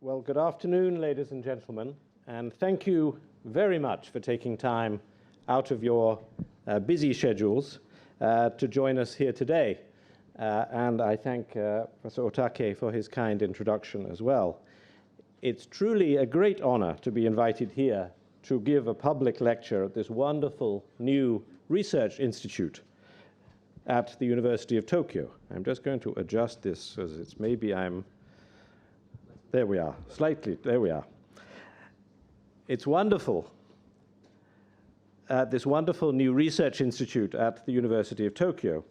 Well, good afternoon, ladies and gentlemen, and thank you very much for taking time out of your busy schedules to join us here today. And I thank Professor Otake for his kind introduction as well. It's truly a great honor to be invited here to give a public lecture at this wonderful new research institute at the University of Tokyo. I'm just going to adjust this as it's maybe there we are, slightly, there we are. It's wonderful. At this wonderful new research institute at the University of Tokyo,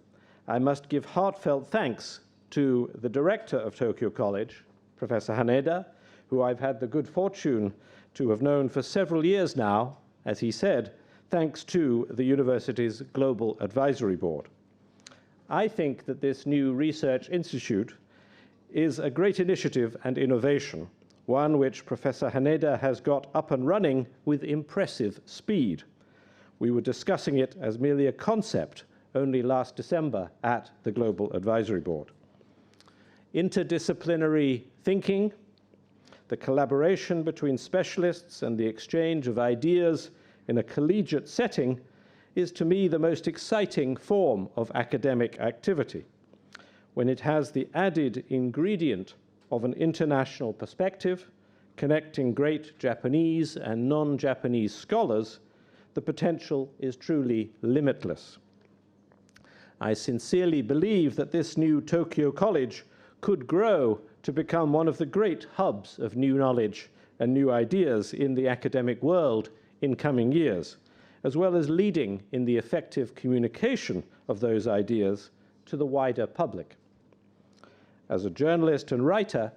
I must give heartfelt thanks to the director of Tokyo College, Professor Haneda, who I've had the good fortune to have known for several years now, as he said, thanks to the university's Global Advisory Board. I think that this new research institute is a great initiative and innovation, one which Professor Haneda has got up and running with impressive speed. We were discussing it as merely a concept only last December at the Global Advisory Board. Interdisciplinary thinking, the collaboration between specialists and the exchange of ideas in a collegiate setting is to me the most exciting form of academic activity, when it has the added ingredient of an international perspective, connecting great Japanese and non-Japanese scholars. The potential is truly limitless. I sincerely believe that this new Tokyo College could grow to become one of the great hubs of new knowledge and new ideas in the academic world in coming years, as well as leading in the effective communication of those ideas to the wider public. As a journalist and writer,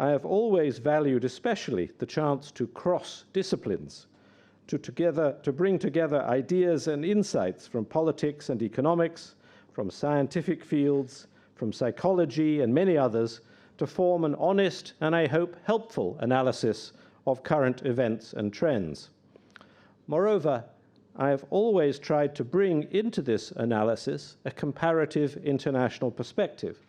I have always valued especially the chance to cross disciplines, to bring together ideas and insights from politics and economics, from scientific fields, from psychology and many others, to form an honest and, I hope, helpful analysis of current events and trends. Moreover, I have always tried to bring into this analysis a comparative international perspective,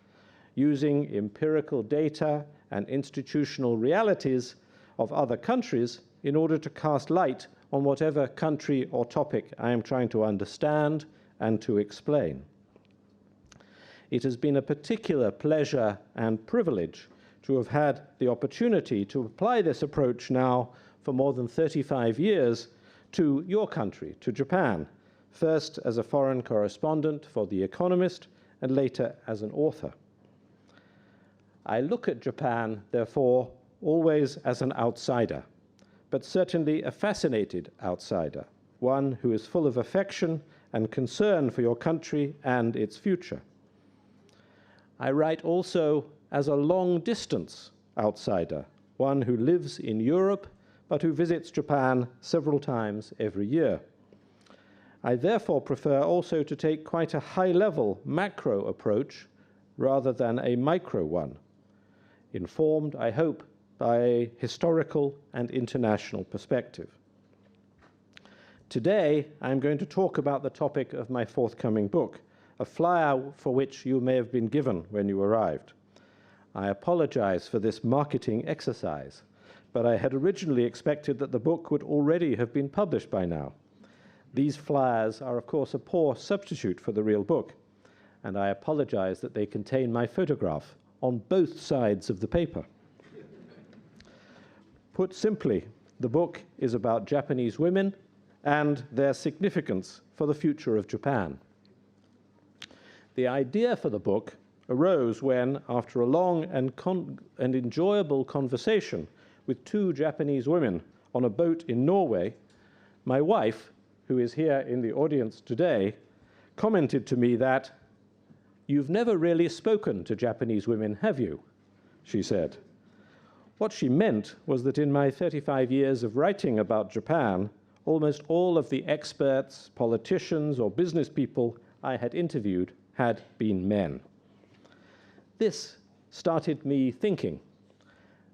using empirical data and institutional realities of other countries in order to cast light on whatever country or topic I am trying to understand and to explain. It has been a particular pleasure and privilege to have had the opportunity to apply this approach now for more than 35 years to your country, to Japan, first as a foreign correspondent for The Economist and later as an author. I look at Japan, therefore, always as an outsider, but certainly a fascinated outsider, one who is full of affection and concern for your country and its future. I write also as a long-distance outsider, one who lives in Europe, but who visits Japan several times every year. I therefore prefer also to take quite a high-level macro approach rather than a micro one, informed, I hope, by a historical and international perspective. Today, I'm going to talk about the topic of my forthcoming book, a flyer for which you may have been given when you arrived. I apologize for this marketing exercise, but I had originally expected that the book would already have been published by now. These flyers are, of course, a poor substitute for the real book, and I apologize that they contain my photograph on both sides of the paper. Put simply, the book is about Japanese women and their significance for the future of Japan. The idea for the book arose when, after a long and enjoyable conversation with two Japanese women on a boat in Norway, my wife, who is here in the audience today, commented to me that, "You've never really spoken to Japanese women, have you?" she said. What she meant was that in my 35 years of writing about Japan, almost all of the experts, politicians, or business people I had interviewed had been men. This started me thinking.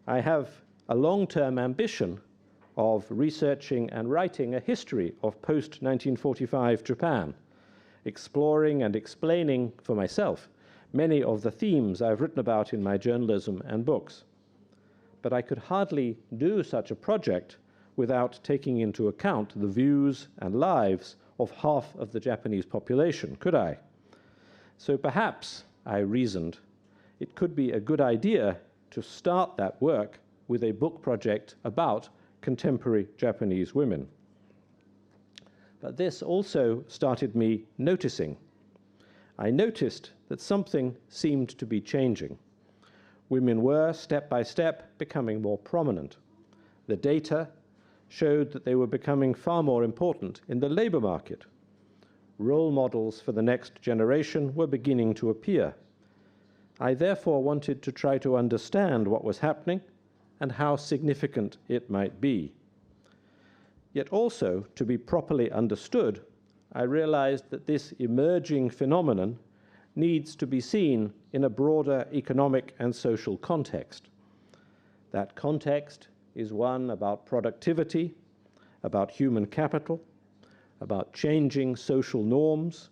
I have a long-term ambition of researching and writing a history of post-1945 Japan, exploring and explaining for myself many of the themes I've written about in my journalism and books. but I could hardly do such a project without taking into account the views and lives of half of the Japanese population, could I? So perhaps, I reasoned, it could be a good idea to start that work with a book project about contemporary Japanese women. But this also started me noticing. I noticed that something seemed to be changing. Women were, step by step, becoming more prominent. The data showed that they were becoming far more important in the labor market. Role models for the next generation were beginning to appear. I therefore wanted to try to understand what was happening and how significant it might be. Yet also, to be properly understood, I realized that this emerging phenomenon needs to be seen in a broader economic and social context. That context is one about productivity, about human capital, about changing social norms,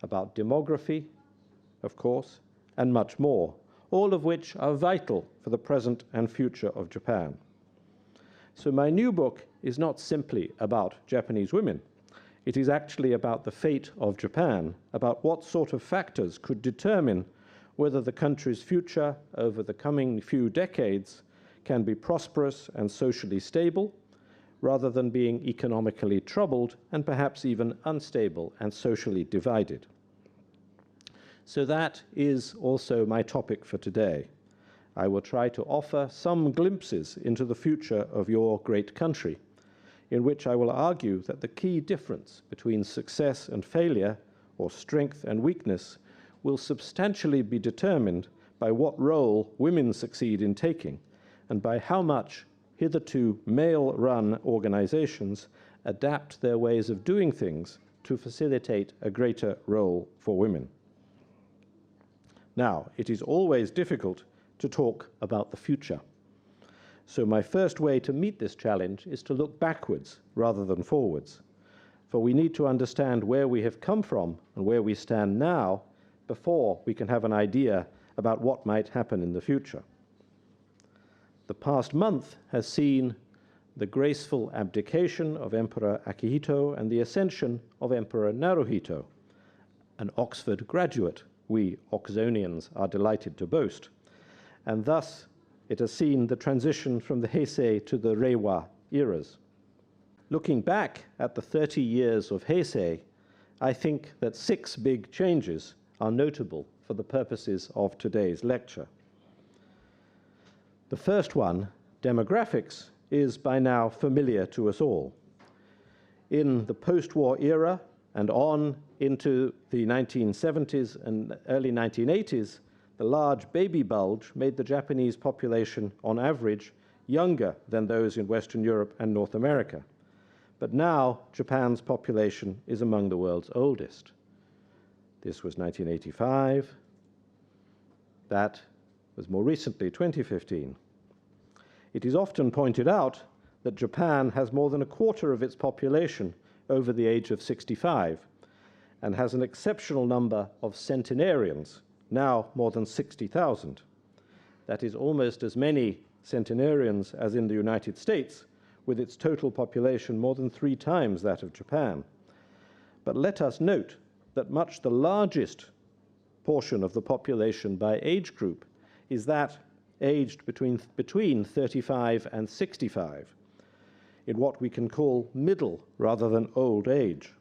about demography, of course, and much more, all of which are vital for the present and future of Japan. So my new book is not simply about Japanese women. It is actually about the fate of Japan, about what sort of factors could determine whether the country's future over the coming few decades can be prosperous and socially stable, rather than being economically troubled and perhaps even unstable and socially divided. So that is also my topic for today. I will try to offer some glimpses into the future of your great country, in which I will argue that the key difference between success and failure, or strength and weakness, will substantially be determined by what role women succeed in taking, and by how much hitherto male-run organizations adapt their ways of doing things to facilitate a greater role for women. Now, it is always difficult to talk about the future. So my first way to meet this challenge is to look backwards rather than forwards. For we need to understand where we have come from and where we stand now before we can have an idea about what might happen in the future. The past month has seen the graceful abdication of Emperor Akihito and the ascension of Emperor Naruhito, an Oxford graduate we Oxonians are delighted to boast. And thus, it has seen the transition from the Heisei to the Reiwa eras. Looking back at the 30 years of Heisei, I think that 6 big changes are notable for the purposes of today's lecture. The first one, demographics, is by now familiar to us all. In the post-war era and on into the 1970s and early 1980s, the large baby bulge made the Japanese population, on average, younger than those in Western Europe and North America. But now, Japan's population is among the world's oldest. This was 1985. That was more recently, 2015. It is often pointed out that Japan has more than a quarter of its population over the age of 65 and has an exceptional number of centenarians, now more than 60,000. That is almost as many centenarians as in the United States, with its total population more than 3 times that of Japan. But let us note that much the largest portion of the population by age group is that aged between 35 and 65, in what we can call middle rather than old age.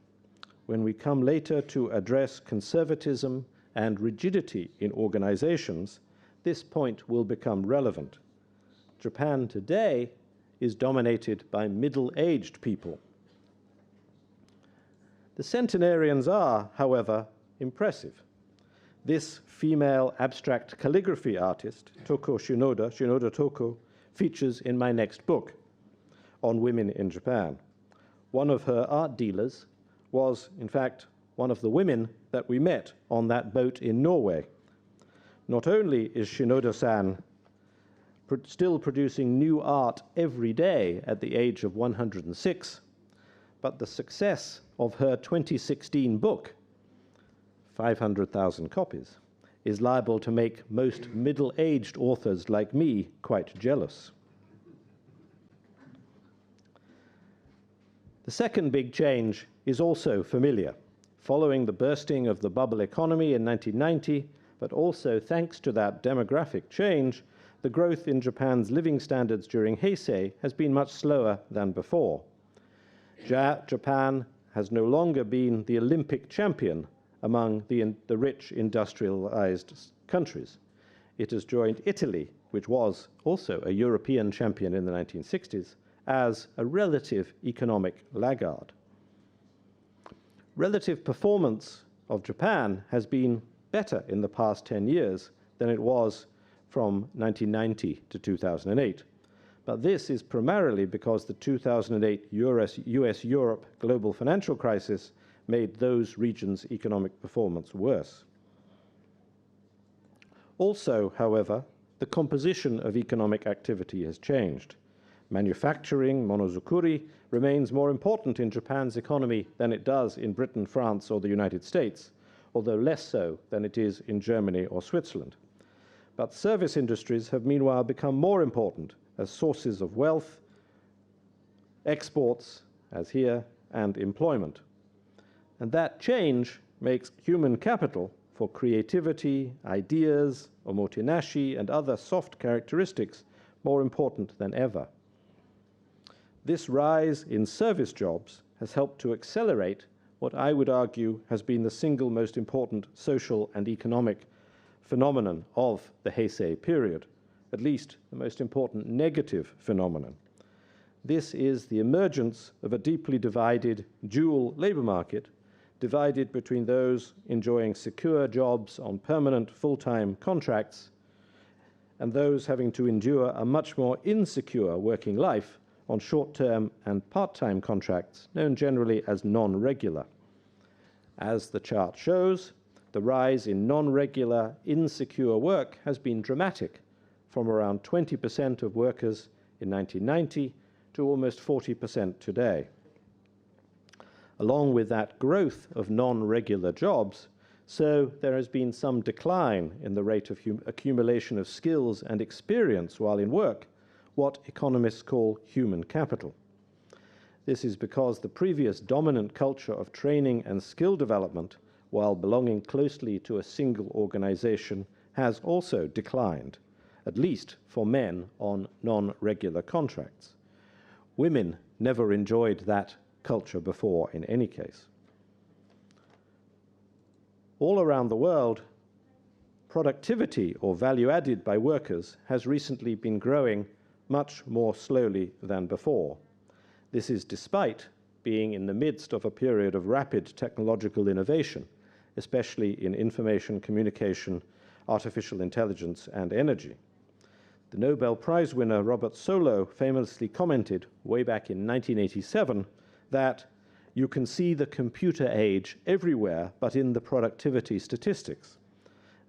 When we come later to address conservatism and rigidity in organizations, this point will become relevant. Japan today is dominated by middle-aged people. The centenarians are, however, impressive. This female abstract calligraphy artist, Toko Shinoda Toko, features in my next book on women in Japan. One of her art dealers was, in fact, one of the women that we met on that boat in Norway. Not only is Shinoda-san still producing new art every day at the age of 106, but the success of her 2016 book, 500,000 copies, is liable to make most middle-aged authors like me quite jealous. The second big change is also familiar. Following the bursting of the bubble economy in 1990, but also thanks to that demographic change, the growth in Japan's living standards during Heisei has been much slower than before. Japan has no longer been the Olympic champion among the rich industrialized countries. It has joined Italy, which was also a European champion in the 1960s, as a relative economic laggard. Relative performance of Japan has been better in the past 10 years than it was from 1990 to 2008. But this is primarily because the 2008 US-Europe global financial crisis made those regions' economic performance worse. Also, however, the composition of economic activity has changed. Manufacturing, monozukuri, remains more important in Japan's economy than it does in Britain, France, or the United States, although less so than it is in Germany or Switzerland. But service industries have meanwhile become more important as sources of wealth, exports, as here, and employment. And that change makes human capital for creativity, ideas, omotenashi, and other soft characteristics more important than ever. This rise in service jobs has helped to accelerate what I would argue has been the single most important social and economic phenomenon of the Heisei period, at least the most important negative phenomenon. This is the emergence of a deeply divided dual labor market, divided between those enjoying secure jobs on permanent full-time contracts and those having to endure a much more insecure working life on short-term and part-time contracts, known generally as non-regular. As the chart shows, the rise in non-regular, insecure work has been dramatic, from around 20% of workers in 1990 to almost 40% today. Along with that growth of non-regular jobs, so there has been some decline in the rate of accumulation of skills and experience while in work, what economists call human capital. This is because the previous dominant culture of training and skill development, while belonging closely to a single organization, has also declined, at least for men on non-regular contracts. Women never enjoyed that culture before in any case. All around the world, productivity or value added by workers has recently been growing much more slowly than before. This is despite being in the midst of a period of rapid technological innovation, especially in information communication, artificial intelligence, and energy. The Nobel Prize winner Robert Solow famously commented way back in 1987 that you can see the computer age everywhere but in the productivity statistics.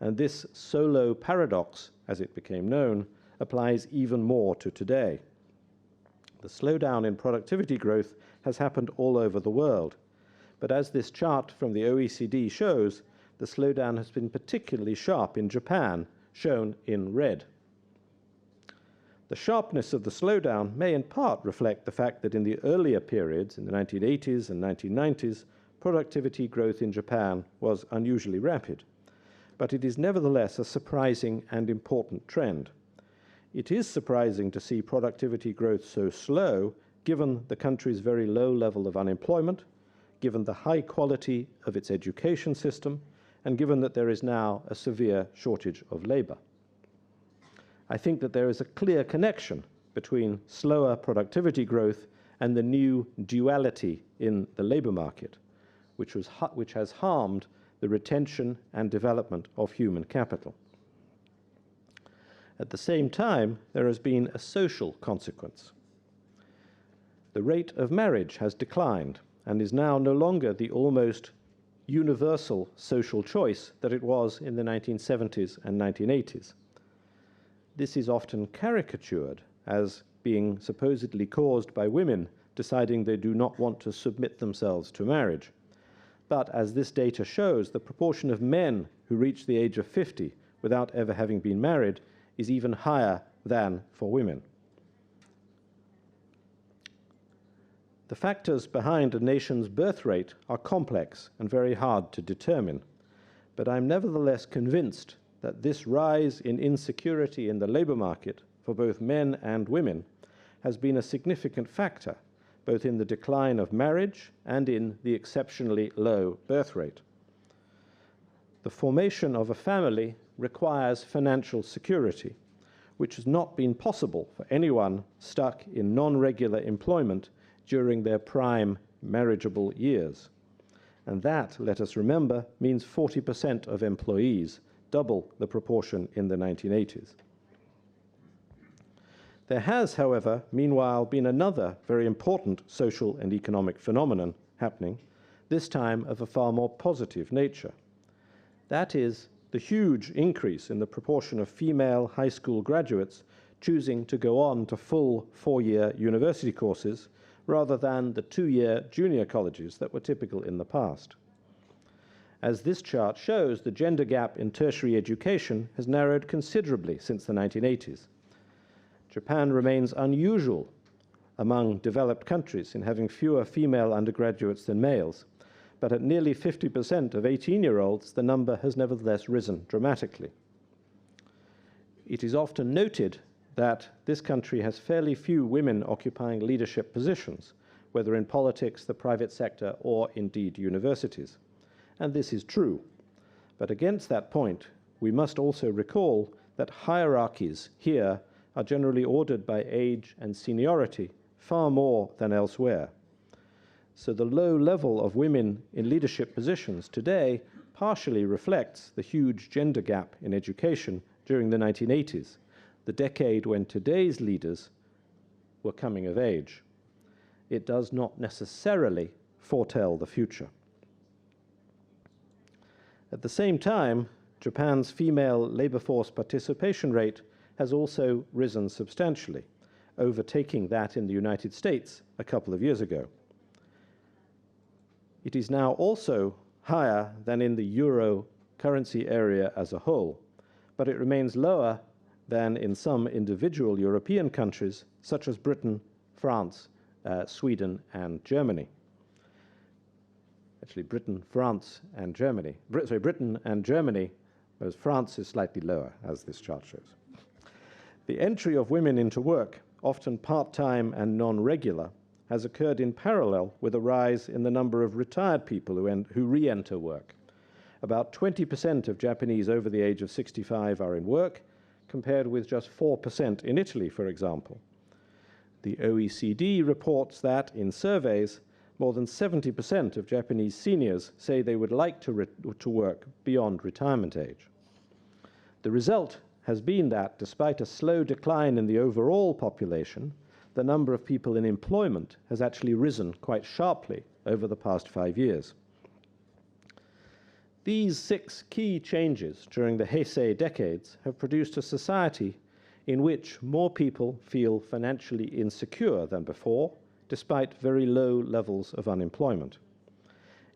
And this Solow paradox, as it became known, applies even more to today. The slowdown in productivity growth has happened all over the world. But as this chart from the OECD shows, the slowdown has been particularly sharp in Japan, shown in red. The sharpness of the slowdown may in part reflect the fact that in the earlier periods, in the 1980s and 1990s, productivity growth in Japan was unusually rapid. But it is nevertheless a surprising and important trend. It is surprising to see productivity growth so slow, given the country's very low level of unemployment, given the high quality of its education system, and given that there is now a severe shortage of labor. I think that there is a clear connection between slower productivity growth and the new duality in the labor market, which has harmed the retention and development of human capital. At the same time, there has been a social consequence. The rate of marriage has declined and is now no longer the almost universal social choice that it was in the 1970s and 1980s. This is often caricatured as being supposedly caused by women deciding they do not want to submit themselves to marriage. But as this data shows, the proportion of men who reach the age of 50 without ever having been married is even higher than for women. The factors behind a nation's birth rate are complex and very hard to determine, but I'm nevertheless convinced that this rise in insecurity in the labor market for both men and women has been a significant factor, both in the decline of marriage and in the exceptionally low birth rate. The formation of a family requires financial security, which has not been possible for anyone stuck in non-regular employment during their prime marriageable years. And that, let us remember, means 40% of employees, double the proportion in the 1980s. There has, however, meanwhile been another very important social and economic phenomenon happening, this time of a far more positive nature. That is the huge increase in the proportion of female high school graduates choosing to go on to full four-year university courses rather than the two-year junior colleges that were typical in the past. As this chart shows, the gender gap in tertiary education has narrowed considerably since the 1980s. Japan remains unusual among developed countries in having fewer female undergraduates than males, but at nearly 50% of 18-year-olds, the number has nevertheless risen dramatically. It is often noted that this country has fairly few women occupying leadership positions, whether in politics, the private sector, or indeed universities. And this is true. But against that point, we must also recall that hierarchies here are generally ordered by age and seniority far more than elsewhere. So the low level of women in leadership positions today partially reflects the huge gender gap in education during the 1980s, the decade when today's leaders were coming of age. It does not necessarily foretell the future. At the same time, Japan's female labor force participation rate has also risen substantially, overtaking that in the United States a couple of years ago. It is now also higher than in the euro currency area as a whole, but it remains lower than in some individual European countries, such as Britain, France, Sweden, and Germany. Actually, Britain, France, and Germany. Britain and Germany, whereas France is slightly lower, as this chart shows. The entry of women into work, often part-time and non-regular, has occurred in parallel with a rise in the number of retired people who re-enter work. About 20% of Japanese over the age of 65 are in work, compared with just 4% in Italy, for example. The OECD reports that, in surveys, more than 70% of Japanese seniors say they would like to work beyond retirement age. The result has been that, despite a slow decline in the overall population, the number of people in employment has actually risen quite sharply over the past 5 years. These 6 key changes during the Heisei decades have produced a society in which more people feel financially insecure than before, despite very low levels of unemployment.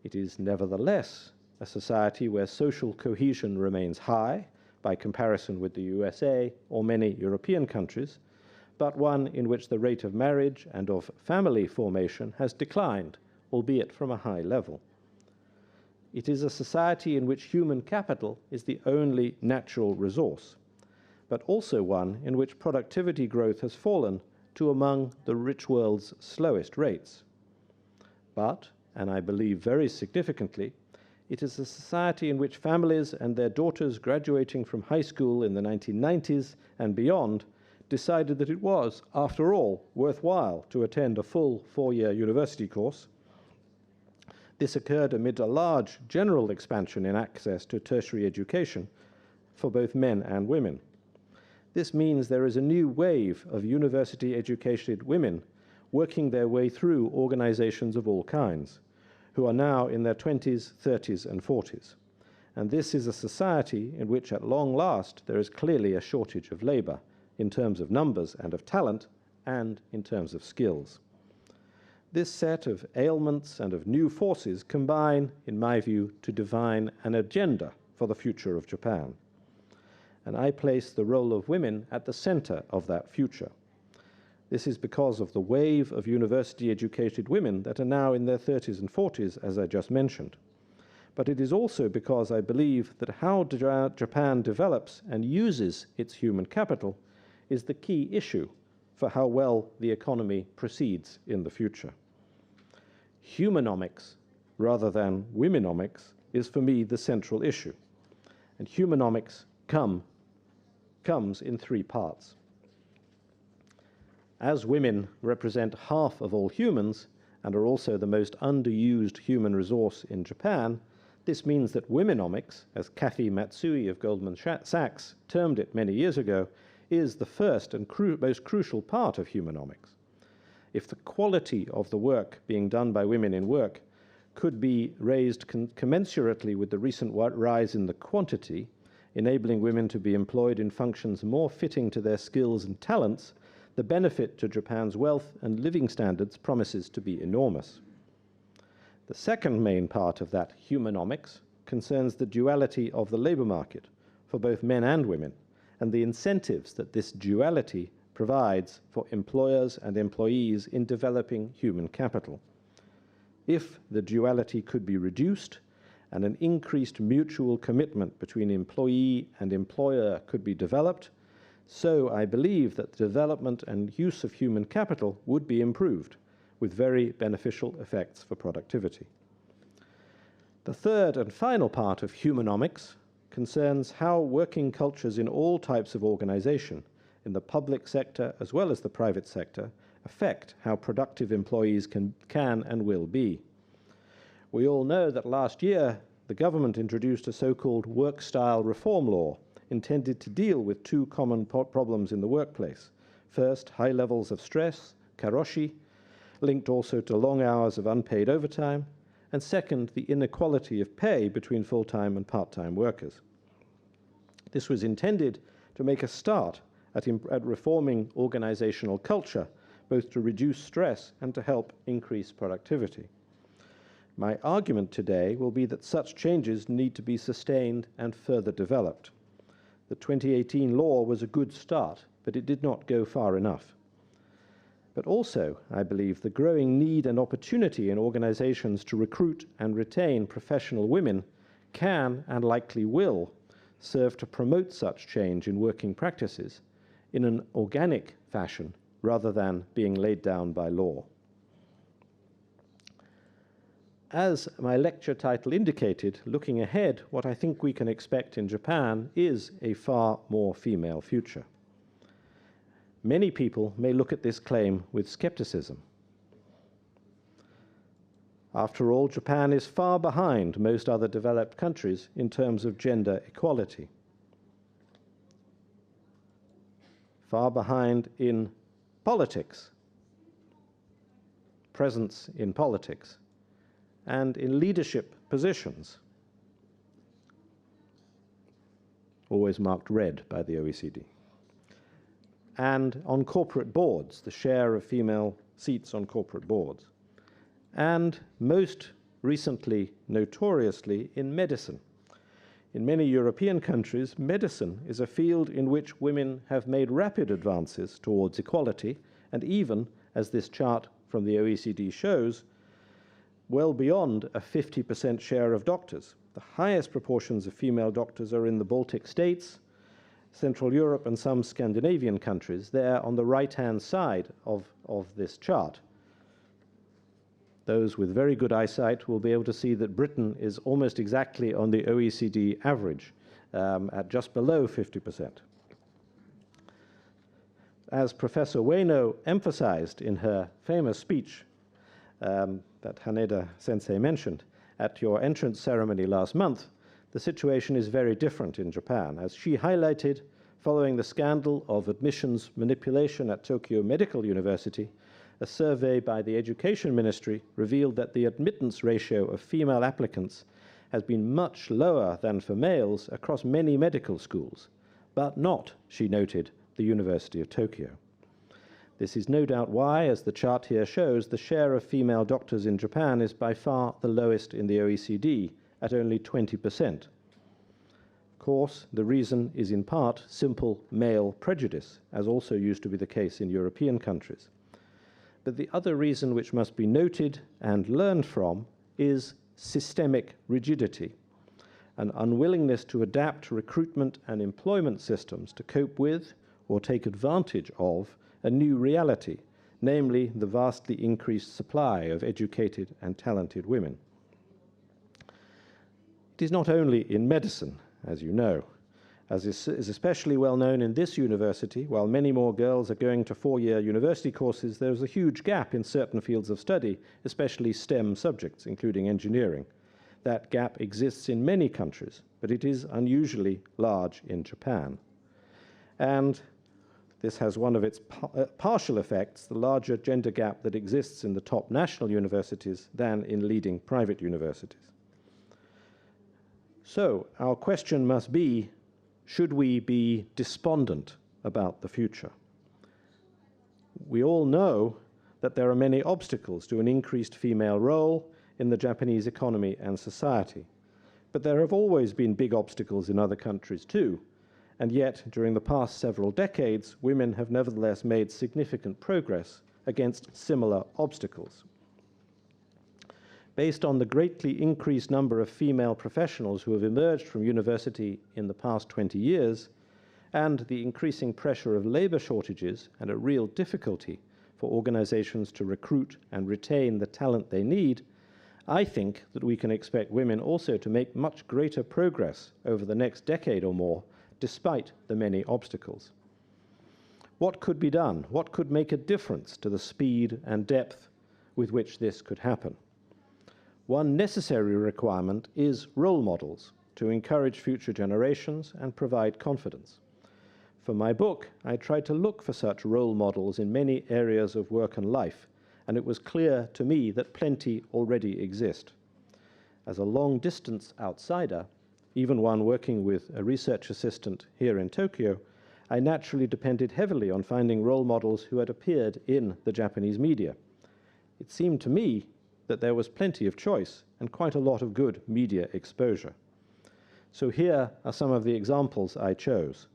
It is nevertheless a society where social cohesion remains high by comparison with the USA or many European countries, but one in which the rate of marriage and of family formation has declined, albeit from a high level. It is a society in which human capital is the only natural resource, but also one in which productivity growth has fallen to among the rich world's slowest rates. But, and I believe very significantly, it is a society in which families and their daughters graduating from high school in the 1990s and beyond decided that it was, after all, worthwhile to attend a full 4-year university course. This occurred amid a large general expansion in access to tertiary education for both men and women. This means there is a new wave of university-educated women working their way through organizations of all kinds, who are now in their 20s, 30s, and 40s. And this is a society in which, at long last, there is clearly a shortage of labor in terms of numbers and of talent, and in terms of skills. This set of ailments and of new forces combine, in my view, to define an agenda for the future of Japan. And I place the role of women at the center of that future. This is because of the wave of university-educated women that are now in their 30s and 40s, as I just mentioned. But it is also because I believe that how Japan develops and uses its human capital is the key issue for how well the economy proceeds in the future. Humanomics, rather than womenomics, is for me the central issue. And humanomics comes in three parts. As women represent half of all humans and are also the most underused human resource in Japan, this means that womenomics, as Kathy Matsui of Goldman Sachs termed it many years ago, is the first and most crucial part of humanomics. If the quality of the work being done by women in work could be raised commensurately with the recent rise in the quantity, enabling women to be employed in functions more fitting to their skills and talents, the benefit to Japan's wealth and living standards promises to be enormous. The second main part of that humanomics concerns the duality of the labor market for both men and women, and the incentives that this duality provides for employers and employees in developing human capital. If the duality could be reduced and an increased mutual commitment between employee and employer could be developed, so I believe that the development and use of human capital would be improved, with very beneficial effects for productivity. The third and final part of humanomics concerns how working cultures in all types of organization, in the public sector as well as the private sector, affect how productive employees can and will be. We all know that last year the government introduced a so-called work style reform law intended to deal with two common problems in the workplace. First, high levels of stress, karoshi, linked also to long hours of unpaid overtime, and second, the inequality of pay between full-time and part-time workers. This was intended to make a start at reforming organizational culture, both to reduce stress and to help increase productivity. My argument today will be that such changes need to be sustained and further developed. The 2018 law was a good start, but it did not go far enough. But also, I believe, the growing need and opportunity in organizations to recruit and retain professional women can and likely will serve to promote such change in working practices in an organic fashion rather than being laid down by law. As my lecture title indicated, looking ahead, what I think we can expect in Japan is a far more female future. Many people may look at this claim with skepticism. After all, Japan is far behind most other developed countries in terms of gender equality. Far behind in politics, presence in politics, and in leadership positions, always marked red by the OECD. And on corporate boards, the share of female seats on corporate boards. And most recently, notoriously, in medicine. In many European countries, medicine is a field in which women have made rapid advances towards equality, and even, as this chart from the OECD shows, well beyond a 50% share of doctors. The highest proportions of female doctors are in the Baltic states, Central Europe, and some Scandinavian countries. There on the right-hand side of this chart. Those with very good eyesight will be able to see that Britain is almost exactly on the OECD average, at just below 50%. As Professor Ueno emphasized in her famous speech that Haneda Sensei mentioned at your entrance ceremony last month, the situation is very different in Japan. As she highlighted, following the scandal of admissions manipulation at Tokyo Medical University, a survey by the Education Ministry revealed that the admittance ratio of female applicants has been much lower than for males across many medical schools, but not, she noted, the University of Tokyo. This is no doubt why, as the chart here shows, the share of female doctors in Japan is by far the lowest in the OECD, at only 20%. Of course, the reason is in part simple male prejudice, as also used to be the case in European countries. But the other reason which must be noted and learned from is systemic rigidity, an unwillingness to adapt recruitment and employment systems to cope with or take advantage of a new reality, namely the vastly increased supply of educated and talented women. It is not only in medicine, as you know. As is especially well known in this university, while many more girls are going to four-year university courses, there is a huge gap in certain fields of study, especially STEM subjects, including engineering. That gap exists in many countries, but it is unusually large in Japan. And this has one of its partial effects, the larger gender gap that exists in the top national universities than in leading private universities. So our question must be, should we be despondent about the future? We all know that there are many obstacles to an increased female role in the Japanese economy and society. But there have always been big obstacles in other countries too. And yet, during the past several decades, women have nevertheless made significant progress against similar obstacles. Based on the greatly increased number of female professionals who have emerged from university in the past 20 years, and the increasing pressure of labor shortages and a real difficulty for organizations to recruit and retain the talent they need, I think that we can expect women also to make much greater progress over the next decade or more, despite the many obstacles. What could be done? What could make a difference to the speed and depth with which this could happen? One necessary requirement is role models to encourage future generations and provide confidence. For my book, I tried to look for such role models in many areas of work and life, and it was clear to me that plenty already exist. As a long-distance outsider, even one working with a research assistant here in Tokyo, I naturally depended heavily on finding role models who had appeared in the Japanese media. It seemed to me that there was plenty of choice and quite a lot of good media exposure. So here are some of the examples I chose.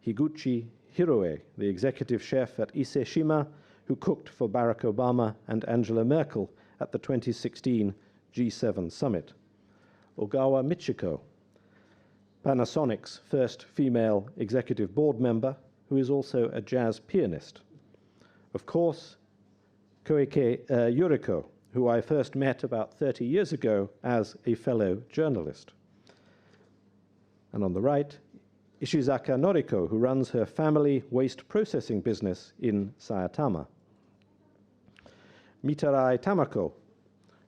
Higuchi Hiroe, the executive chef at Ise-shima, who cooked for Barack Obama and Angela Merkel at the 2016 G7 summit. Ogawa Michiko, Panasonic's first female executive board member, who is also a jazz pianist. Of course, Koike Yuriko, who I first met about 30 years ago as a fellow journalist. And on the right, Ishizaka Noriko, who runs her family waste processing business in Saitama. Mitarai Tamako,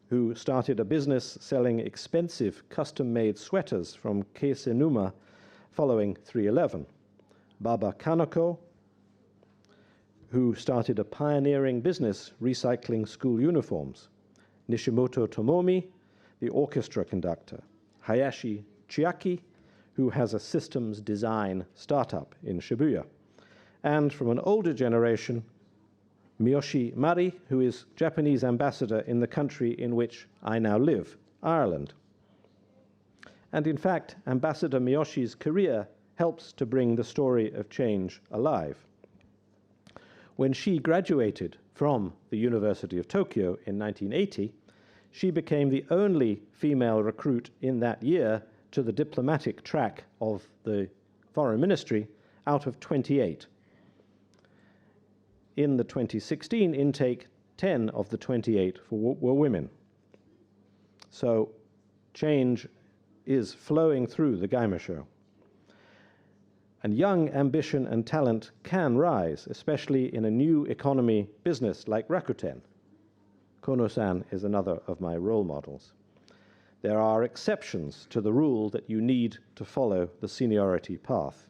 who started a business selling expensive custom-made sweaters from Keisenuma following 3/11. Baba Kanoko, who started a pioneering business recycling school uniforms. Nishimoto Tomomi, the orchestra conductor. Hayashi Chiaki, who has a systems design startup in Shibuya. And from an older generation, Miyoshi Mari, who is Japanese ambassador in the country in which I now live, Ireland. And in fact, Ambassador Miyoshi's career helps to bring the story of change alive. When she graduated from the University of Tokyo in 1980, she became the only female recruit in that year to the diplomatic track of the foreign ministry out of 28. In the 2016 intake, 10 of the 28 were women. So change is flowing through the Gaimosho. And young ambition and talent can rise, especially in a new economy business like Rakuten. Kono-san is another of my role models. There are exceptions to the rule that you need to follow the seniority path.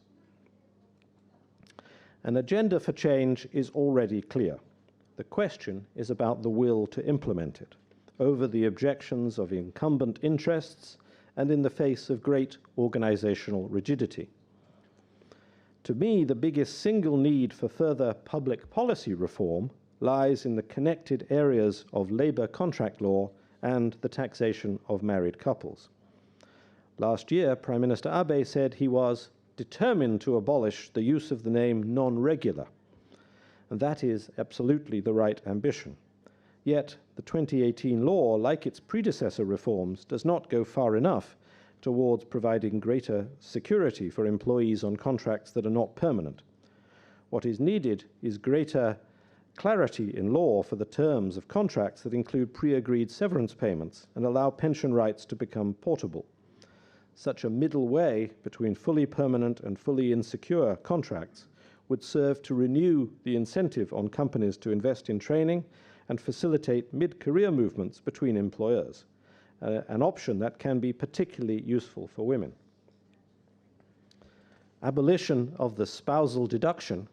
An agenda for change is already clear. The question is about the will to implement it, over the objections of incumbent interests and in the face of great organizational rigidity. To me, the biggest single need for further public policy reform lies in the connected areas of labor contract law and the taxation of married couples. Last year, Prime Minister Abe said he was determined to abolish the use of the name non-regular, and that is absolutely the right ambition. Yet, the 2018 law, like its predecessor reforms, does not go far enough towards providing greater security for employees on contracts that are not permanent. What is needed is greater clarity in law for the terms of contracts that include pre-agreed severance payments and allow pension rights to become portable. Such a middle way between fully permanent and fully insecure contracts would serve to renew the incentive on companies to invest in training and facilitate mid-career movements between employers, an option that can be particularly useful for women. Abolition of the spousal deduction,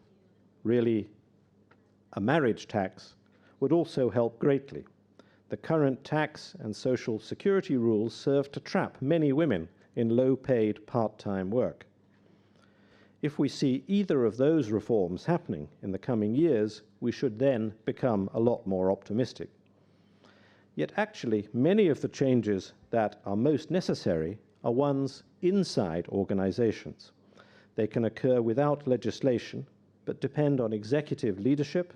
really a marriage tax, would also help greatly. The current tax and social security rules serve to trap many women in low-paid part-time work. If we see either of those reforms happening in the coming years, we should then become a lot more optimistic. Yet actually, many of the changes that are most necessary are ones inside organizations. They can occur without legislation, but depend on executive leadership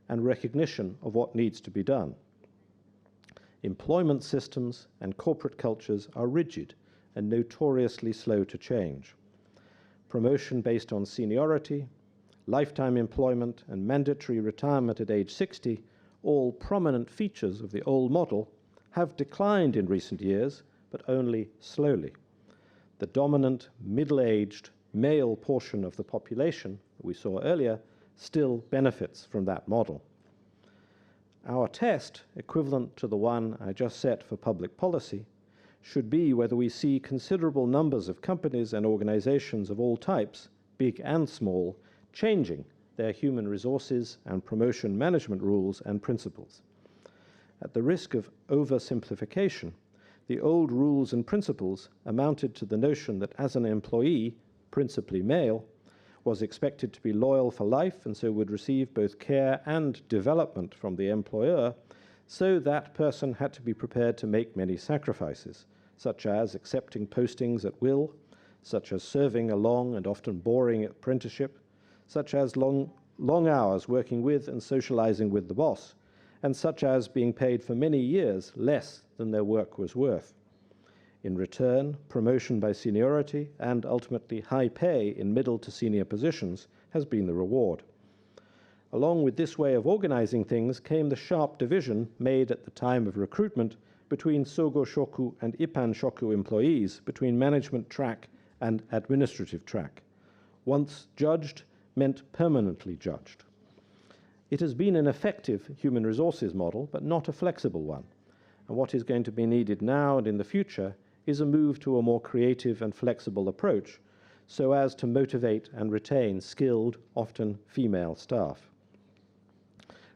and recognition of what needs to be done. Employment systems and corporate cultures are rigid and notoriously slow to change. Promotion based on seniority, lifetime employment, and mandatory retirement at age 60, all prominent features of the old model, have declined in recent years, but only slowly. The dominant middle-aged male portion of the population that we saw earlier still benefits from that model. Our test, equivalent to the one I just set for public policy, should be whether we see considerable numbers of companies and organizations of all types, big and small, changing their human resources and promotion management rules and principles. At the risk of oversimplification, the old rules and principles amounted to the notion that as an employee, principally male, was expected to be loyal for life and so would receive both care and development from the employer, so that person had to be prepared to make many sacrifices, such as accepting postings at will, such as serving a long and often boring apprenticeship, such as long hours working with and socializing with the boss, and such as being paid for many years less than their work was worth. In return, promotion by seniority and ultimately high pay in middle to senior positions has been the reward. Along with this way of organizing things came the sharp division made at the time of recruitment between Sogo Shoku and Ippan Shoku employees, between management track and administrative track. Once judged meant permanently judged. It has been an effective human resources model, but not a flexible one. And what is going to be needed now and in the future is a move to a more creative and flexible approach so as to motivate and retain skilled, often female staff.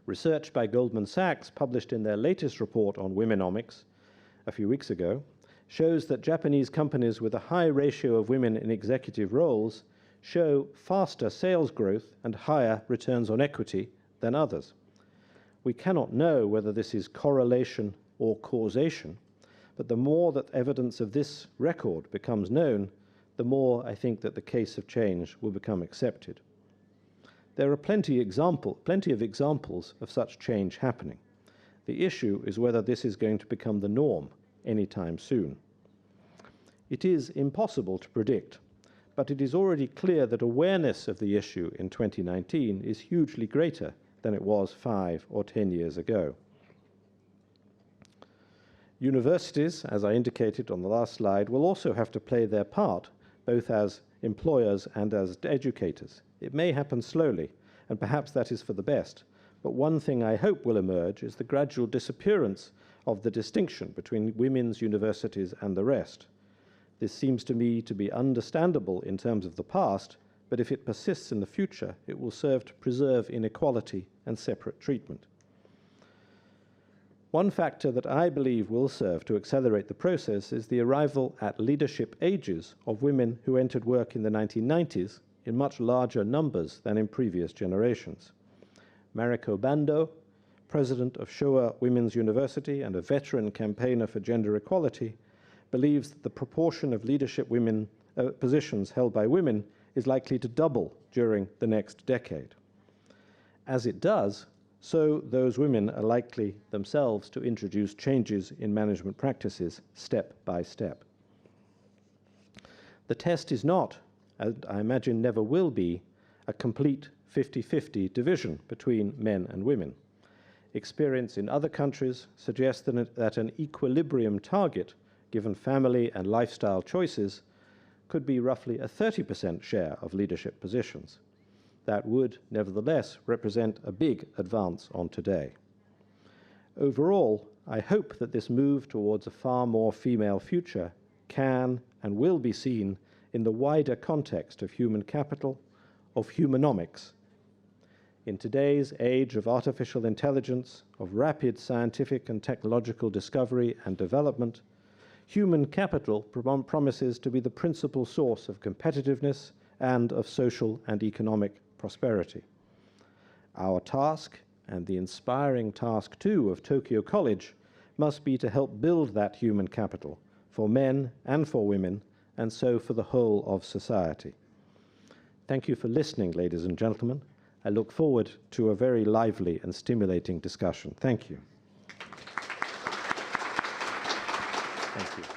Research by Goldman Sachs, published in their latest report on womenomics a few weeks ago, shows that Japanese companies with a high ratio of women in executive roles show faster sales growth and higher returns on equity than others. We cannot know whether this is correlation or causation, but the more that evidence of this record becomes known, the more I think that the case of change will become accepted. There are plenty of examples of such change happening. The issue is whether this is going to become the norm anytime soon. It is impossible to predict, but it is already clear that awareness of the issue in 2019 is hugely greater than it was 5 or 10 years ago. Universities, as I indicated on the last slide, will also have to play their part, both as employers and as educators. It may happen slowly, and perhaps that is for the best, but one thing I hope will emerge is the gradual disappearance of the distinction between women's universities and the rest. This seems to me to be understandable in terms of the past, but if it persists in the future, it will serve to preserve inequality and separate treatment. One factor that I believe will serve to accelerate the process is the arrival at leadership ages of women who entered work in the 1990s in much larger numbers than in previous generations. Mariko Bando, president of Showa Women's University and a veteran campaigner for gender equality, believes that the proportion of leadership positions held by women is likely to double during the next decade. As it does, so those women are likely themselves to introduce changes in management practices step by step. The test is not, and I imagine never will be, a complete 50-50 division between men and women. Experience in other countries suggests that an equilibrium target, given family and lifestyle choices, could be roughly a 30% share of leadership positions. That would, nevertheless, represent a big advance on today. Overall, I hope that this move towards a far more female future can and will be seen in the wider context of human capital, of humanomics. In today's age of artificial intelligence, of rapid scientific and technological discovery and development, human capital promises to be the principal source of competitiveness and of social and economic prosperity. Our task, and the inspiring task too of Tokyo College, must be to help build that human capital for men and for women, and so for the whole of society. Thank you for listening, ladies and gentlemen. I look forward to a very lively and stimulating discussion. Thank you. Thank you.